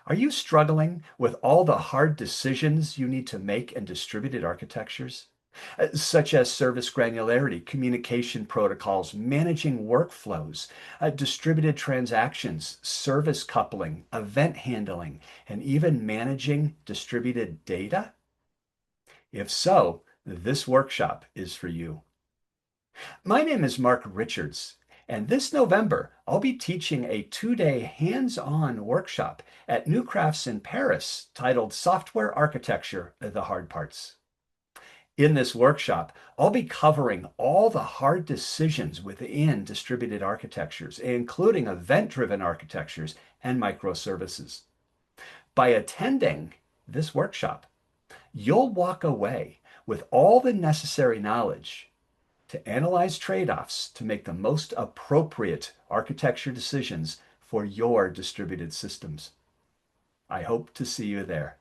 Are you struggling with all the hard decisions you need to make in distributed architectures? Such as service granularity, communication protocols, managing workflows, distributed transactions, service coupling, event handling, and even managing distributed data? If so, this workshop is for you. My name is Mark Richards, and this November I'll be teaching a 2-day hands-on workshop at New Crafts in Paris titled Software Architecture, The Hard Parts. In this workshop, I'll be covering all the hard decisions within distributed architectures, including event-driven architectures and microservices. By attending this workshop, you'll walk away with all the necessary knowledge to analyze trade-offs to make the most appropriate architecture decisions for your distributed systems. I hope to see you there.